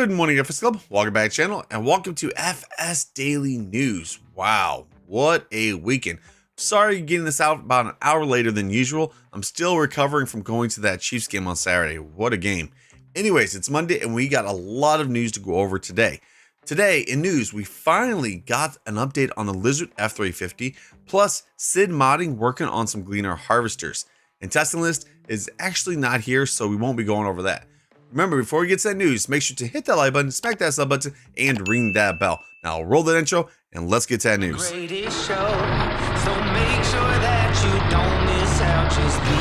Good morning, FSClub. Welcome back to the channel and welcome to FS Daily News. Wow, what a weekend. Sorry getting this out about an hour later than usual. I'm still recovering from going to that Chiefs game on Saturday. What a game. Anyways, it's Monday and we got a lot of news to go over today. Today in news, we finally got an update on the Lizard F350, plus Sid modding working on some Gleaner harvesters. And testing list is actually not here, so we won't be going over that. Remember, before we get to that news, make sure to hit that like button, smack that sub button, and ring that bell. Now roll that intro, and let's get to that news. Greatest show, so make sure that you don't miss out, just be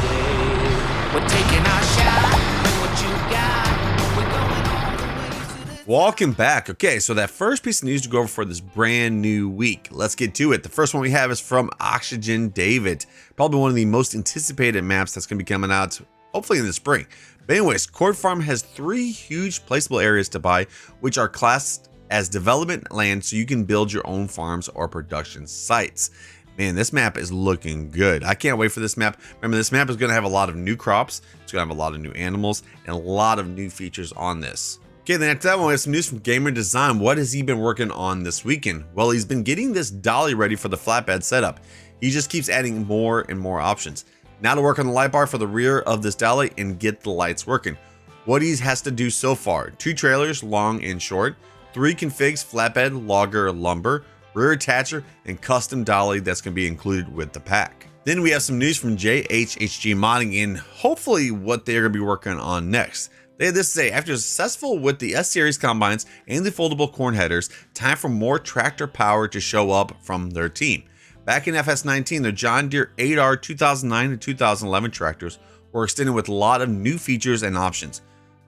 there. We're taking our shot, what you got, we're going all the way to the Welcome back. Okay, so that first piece of news to go over for this brand new week. Let's get to it. The first one we have is from Oxygen David. Probably one of the most anticipated maps that's going to be coming out, hopefully in the spring. But anyways, Court Farm has 3 huge placeable areas to buy, which are classed as development land so you can build your own farms or production sites. Man, this map is looking good. I can't wait for this map. Remember, this map is going to have a lot of new crops. It's going to have a lot of new animals and a lot of new features on this. Okay, then after that one, we have some news from Gamer Design. What has he been working on this weekend? Well, he's been getting this dolly ready for the flatbed setup. He just keeps adding more and more options. Now to work on the light bar for the rear of this dolly and get the lights working. What he has to do so far: 2 trailers, long and short, 3 configs, flatbed, logger, lumber, rear attacher, and custom dolly that's going to be included with the pack. Then we have some news from JHHG Modding and hopefully what they're going to be working on next. They had this to say: after successful with the S-Series combines and the foldable corn headers, time for more tractor power to show up from their team. Back in FS19, the John Deere 8R 2009 to 2011 tractors were extended with a lot of new features and options,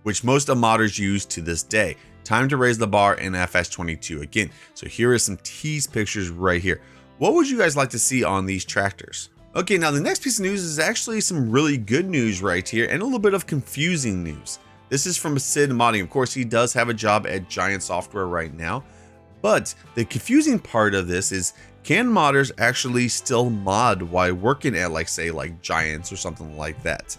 which most of modders use to this day. Time to raise the bar in FS22 again. So here are some tease pictures right here. What would you guys like to see on these tractors? Okay, now the next piece of news is actually some really good news right here and a little bit of confusing news. This is from Sid Modding. Of course, he does have a job at Giant Software right now. But the confusing part of this is, can modders actually still mod while working at like Giants or something like that?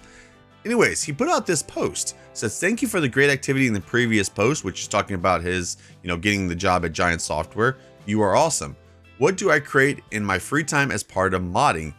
Anyways, he put out this post. Says, thank you for the great activity in the previous post, which is talking about his, getting the job at Giant Software. You are awesome. What do I create in my free time as part of modding?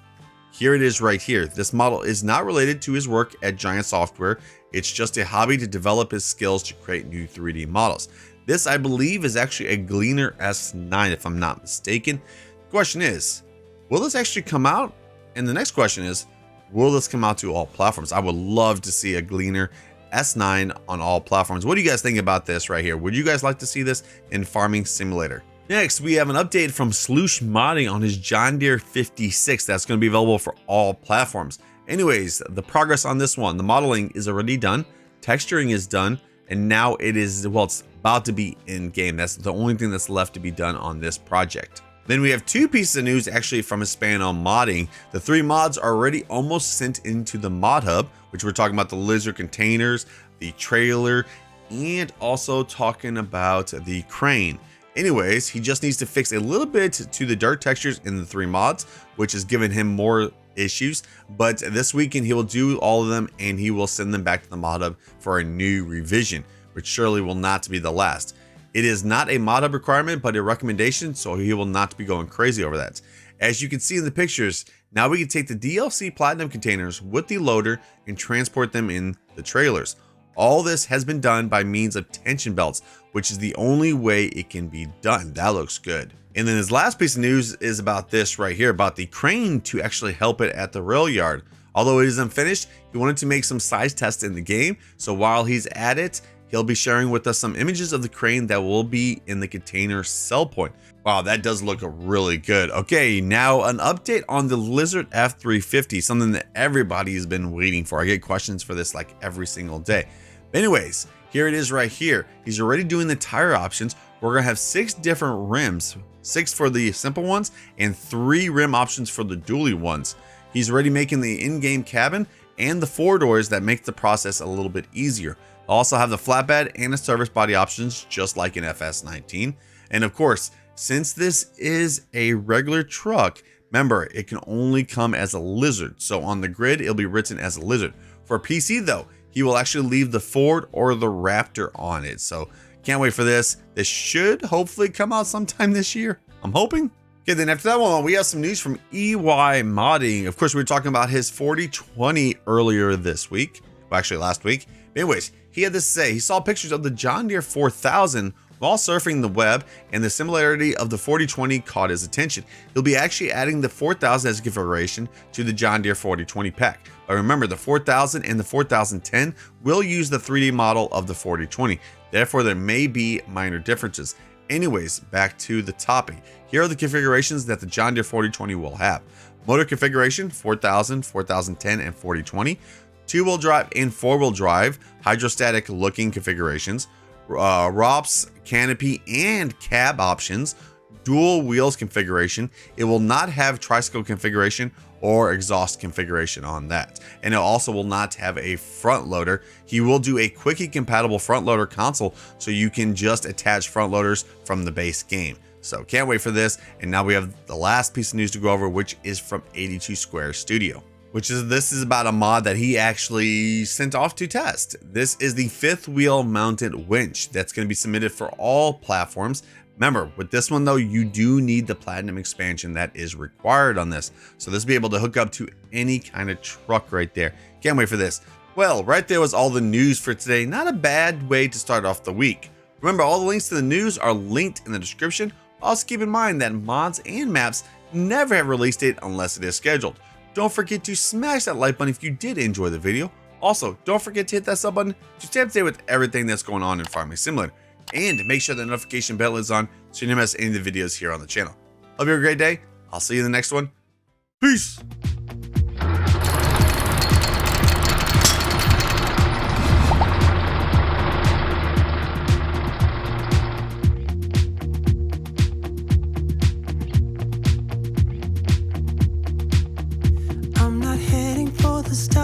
Here it is right here. This model is not related to his work at Giant Software. It's just a hobby to develop his skills to create new 3D models. This, I believe, is actually a Gleaner S9, if I'm not mistaken. The question is, will this actually come out? And the next question is, will this come out to all platforms? I would love to see a Gleaner S9 on all platforms. What do you guys think about this right here? Would you guys like to see this in Farming Simulator? Next, we have an update from Sloosh Modding on his John Deere 56 that's going to be available for all platforms. Anyways, the progress on this one, the modeling is already done, texturing is done, and now it is, well, it's about to be in game. That's the only thing that's left to be done on this project. Then we have 2 pieces of news actually from Hispano Modding. The 3 mods are already almost sent into the mod hub, which we're talking about the lizard containers, the trailer, and also talking about the crane. Anyways, he just needs to fix a little bit to the dirt textures in the 3 mods, which has given him more issues, but this weekend he will do all of them and he will send them back to the mod hub for a new revision, which surely will not be the last. It is not a mod hub requirement, but a recommendation, so he will not be going crazy over that. As you can see in the pictures, now we can take the DLC Platinum containers with the loader and transport them in the trailers. All this has been done by means of tension belts, which is the only way it can be done. That looks good. And then his last piece of news is about this right here, about the crane to actually help it at the rail yard. Although it isn't finished, he wanted to make some size tests in the game. So while he's at it, he'll be sharing with us some images of the crane that will be in the container sell point. Wow, that does look really good. Okay, now an update on the Lizard F350, something that everybody has been waiting for. I get questions for this like every single day. But anyways, here it is right here. He's already doing the tire options. We're gonna have 6 different rims, 6 for the simple ones and 3 rim options for the dually ones. He's already making the in-game cabin and the 4 doors that make the process a little bit easier. I'll also have the flatbed and the service body options, just like in FS19. And of course, since this is a regular truck, remember, it can only come as a Lizard. So on the grid, it'll be written as a Lizard. For PC though, he will actually leave the Ford or the Raptor on it. So can't wait for this. This should hopefully come out sometime this year. I'm hoping. Okay, then after that one, we have some news from EY Modding. Of course, we were talking about his 4020 earlier this week. Well, actually last week. But anyways, he had this to say. He saw pictures of the John Deere 4000 while surfing the web, and the similarity of the 4020 caught his attention. He'll be actually adding the 4000 as a configuration to the John Deere 4020 pack. But remember, the 4000 and the 4010 will use the 3D model of the 4020. Therefore, there may be minor differences. Anyways, back to the topic. Here are the configurations that the John Deere 4020 will have. Motor configuration, 4000, 4010, and 4020. Two-wheel drive and four-wheel drive, hydrostatic looking configurations. ROPS, canopy, and cab options. Dual wheels configuration. It will not have tricycle configuration or exhaust configuration on that. And it also will not have a front loader. He will do a quickie compatible front loader console, so you can just attach front loaders from the base game. So can't wait for this. And now we have the last piece of news to go over, which is from 82 Square Studio. This is about a mod that he actually sent off to test. This is the fifth wheel mounted winch that's going to be submitted for all platforms. Remember, with this one though, you do need the platinum expansion that is required on this. So this will be able to hook up to any kind of truck right there. Can't wait for this. Well, right there was all the news for today. Not a bad way to start off the week. Remember, all the links to the news are linked in the description. Also keep in mind that mods and maps never have a release date unless it is scheduled. Don't forget to smash that like button if you did enjoy the video. Also, don't forget to hit that sub button to stay up to date with everything that's going on in Farming Simulator. And make sure the notification bell is on so you don't miss any of the videos here on the channel. Hope you have a great day. I'll see you in the next one. Peace! I'm not heading for the stars.